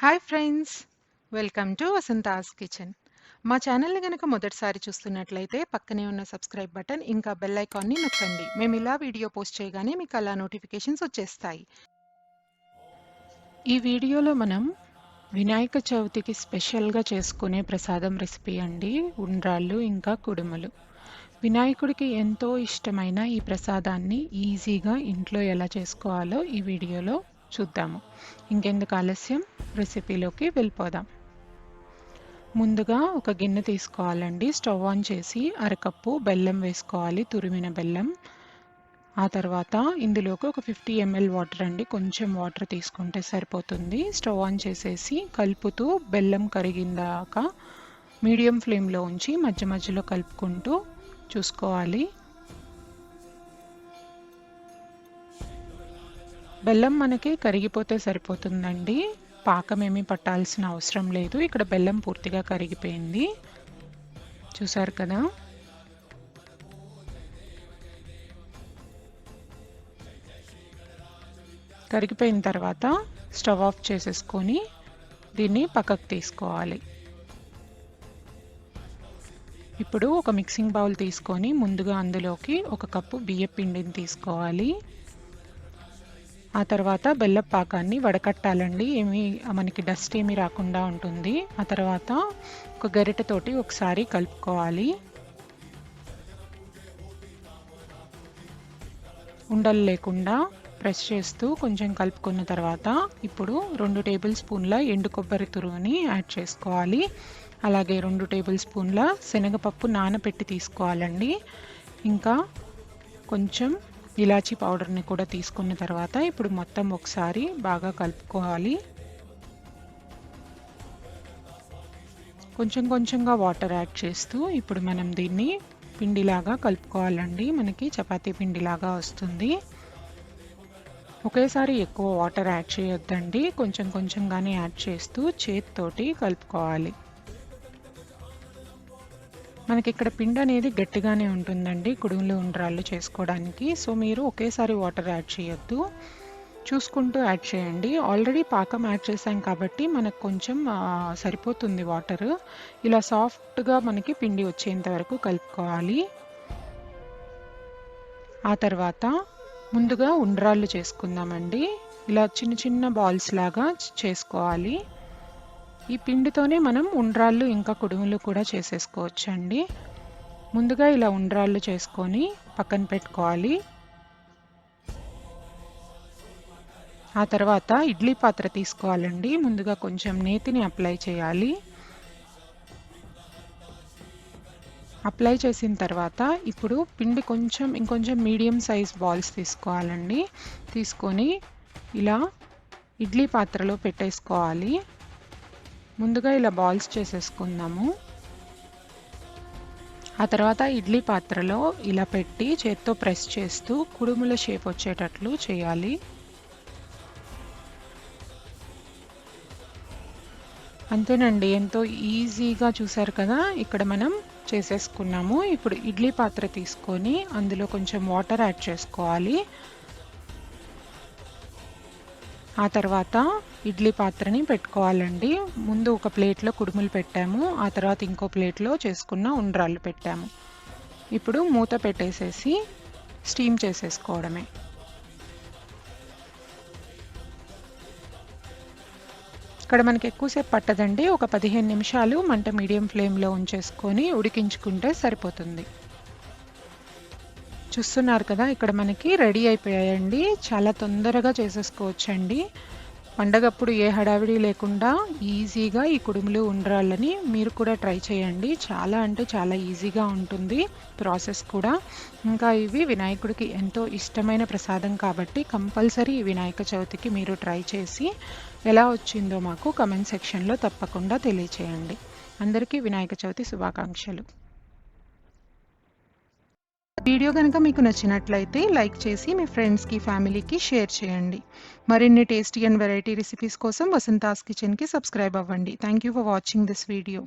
Hi friends, welcome to Vasantha's kitchen. మా ఛానల్ని కనుక మొదటిసారి చూస్తున్నట్లయితే పక్కనే ఉన్న సబ్స్క్రైబ్ బటన్ ఇంకా బెల్ ఐకాన్ని నొక్కండి. మేము ఇలా వీడియో పోస్ట్ చేయగానే మీకు అలా నోటిఫికేషన్స్ వచ్చేస్తాయి. ఈ వీడియోలో మనం వినాయక చవితికి స్పెషల్గా చేసుకునే ప్రసాదం రెసిపీ అండి, ఉండ్రాళ్ళు ఇంకా కుడుములు. వినాయకుడికి ఎంతో ఇష్టమైన ఈ ప్రసాదాన్ని ఈజీగా ఇంట్లో ఎలా చేసుకోవాలో ఈ వీడియోలో చూద్దాము. ఇంకెందుకు ఆలస్యం, రెసిపీలోకి వెళ్ళిపోదాం. ముందుగా ఒక గిన్నె తీసుకోవాలండి. స్టవ్ ఆన్ చేసి అరకప్పు బెల్లం వేసుకోవాలి, తురిమిన బెల్లం. ఆ తర్వాత ఇందులోకి ఒక 50 ml వాటర్ అండి, కొంచెం వాటర్ తీసుకుంటే సరిపోతుంది. స్టవ్ ఆన్ చేసేసి కలుపుతూ బెల్లం కరిగిందాక మీడియం ఫ్లేమ్లో ఉంచి మధ్య మధ్యలో కలుపుకుంటూ చూసుకోవాలి. బెల్లం మనకి కరిగిపోతే సరిపోతుందండి, పాకం ఏమీ పట్టాల్సిన అవసరం లేదు. ఇక్కడ బెల్లం పూర్తిగా కరిగిపోయింది, చూసారు కదా. కరిగిపోయిన తర్వాత స్టవ్ ఆఫ్ చేసేసుకొని దీన్ని పక్కకు తీసుకోవాలి. ఇప్పుడు ఒక మిక్సింగ్ బౌల్ తీసుకొని ముందుగా అందులోకి ఒక కప్పు బియ్యం పిండిని తీసుకోవాలి. ఆ తర్వాత బెల్లం పాకాన్ని వడకట్టాలండి, ఏమీ మనకి డస్ట్ ఏమీ రాకుండా ఉంటుంది. ఆ తర్వాత ఒక గరిటెతోటి ఒకసారి కలుపుకోవాలి. ఉండలు లేకుండా ప్రెస్ చేస్తూ కొంచెం కలుపుకున్న తర్వాత ఇప్పుడు 2 టేబుల్ స్పూన్ల ఎండు కొబ్బరి తురుముని యాడ్ చేసుకోవాలి. అలాగే 2 టేబుల్ స్పూన్ల శనగపప్పు నానబెట్టి తీసుకోవాలండి. ఇంకా కొంచెం ఇలాచీ పౌడర్ని కూడా తీసుకున్న తర్వాత ఇప్పుడు మొత్తం ఒకసారి బాగా కలుపుకోవాలి. కొంచెం కొంచెంగా వాటర్ యాడ్ చేస్తూ ఇప్పుడు మనం దీన్ని పిండిలాగా కలుపుకోవాలండి. మనకి చపాతీ పిండిలాగా వస్తుంది. ఒకేసారి ఎక్కువ వాటర్ యాడ్ చేయొద్దండి, కొంచెం కొంచెంగానే యాడ్ చేస్తూ చేతితోటి కలుపుకోవాలి. మనకి ఇక్కడ పిండి అనేది గట్టిగానే ఉంటుందండి కుడుములు ఉండ్రాళ్ళు చేసుకోవడానికి. సో మీరు ఒకేసారి వాటర్ యాడ్ చేయొద్దు, చూసుకుంటూ యాడ్ చేయండి. ఆల్రెడీ పాకం యాడ్ చేసాం కాబట్టి మనకు కొంచెం సరిపోతుంది వాటర్. ఇలా సాఫ్ట్గా మనకి పిండి వచ్చేంత వరకు కలుపుకోవాలి. ఆ తర్వాత ముందుగా ఉండ్రాళ్ళు చేసుకుందామండి. ఇలా చిన్న చిన్న బాల్స్ లాగా చేసుకోవాలి. ఈ పిండితోనే మనం ఉండ్రాళ్ళు ఇంకా కుడుములు కూడా చేసేసుకోవచ్చండి. ముందుగా ఇలా ఉండ్రాళ్ళు చేసుకొని పక్కన పెట్టుకోవాలి. ఆ తర్వాత ఇడ్లీ పాత్ర తీసుకోవాలండి. ముందుగా కొంచెం నేతిని అప్లై చేయాలి. అప్లై చేసిన తర్వాత ఇప్పుడు పిండి ఇంకొంచెం మీడియం సైజ్ బాల్స్ తీసుకోవాలండి. తీసుకొని ఇలా ఇడ్లీ పాత్రలో పెట్టేసుకోవాలి. ముందుగా ఇలా బాల్స్ చేసేసుకుందాము. ఆ తర్వాత ఇడ్లీ పాత్రలో ఇలా పెట్టి చేత్తో ప్రెస్ చేస్తూ కుడుముల షేప్ వచ్చేటట్లు చేయాలి. అంతేనండి, ఎంతో ఈజీగా, చూసారు కదా. ఇక్కడ మనం చేసేసుకున్నాము. ఇప్పుడు ఇడ్లీ పాత్ర తీసుకొని అందులో కొంచెం వాటర్ యాడ్ చేసుకోవాలి. ఆ తర్వాత ఇడ్లీ పాత్రని పెట్టుకోవాలండి. ముందు ఒక ప్లేట్లో కుడుములు పెట్టాము, ఆ తర్వాత ఇంకో ప్లేట్లో చేసుకున్న ఉండ్రాళ్ళు పెట్టాము. ఇప్పుడు మూత పెట్టేసేసి స్టీమ్ చేసేసుకోవడమే. ఇక్కడ మనకి ఎక్కువసేపు పట్టదండి, ఒక 15 నిమిషాలు మంట మీడియం ఫ్లేమ్లో ఉంచేసుకొని ఉడికించుకుంటే సరిపోతుంది. చూస్తున్నారు కదా, ఇక్కడ మనకి రెడీ అయిపోయాయండి. చాలా తొందరగా చేసేసుకోవచ్చండి. పండగప్పుడు ఏ హడావిడి లేకుండా ఈజీగా ఈ కుడుములు ఉండ్రాళ్ళని మీరు కూడా ట్రై చేయండి. చాలా అంటే చాలా ఈజీగా ఉంటుంది ప్రాసెస్ కూడా. ఇంకా ఇవి వినాయకుడికి ఎంతో ఇష్టమైన ప్రసాదం కాబట్టి కంపల్సరీ ఈ వినాయక చవితికి మీరు ట్రై చేసి ఎలా వచ్చిందో మాకు కమెంట్ సెక్షన్లో తప్పకుండా తెలియచేయండి. అందరికీ వినాయక చవితి శుభాకాంక్షలు. వీడియో కనుక మీకు నచ్చినట్లయితే లైక్ చేసి మీ ఫ్రెండ్స్కి, ఫ్యామిలీకి షేర్ చేయండి. మరిన్ని టేస్టీ అండ్ వెరైటీ రెసిపీస్ కోసం వసంతాస్ కిచెన్కి సబ్స్క్రైబ్ అవ్వండి. Thank you for watching this video.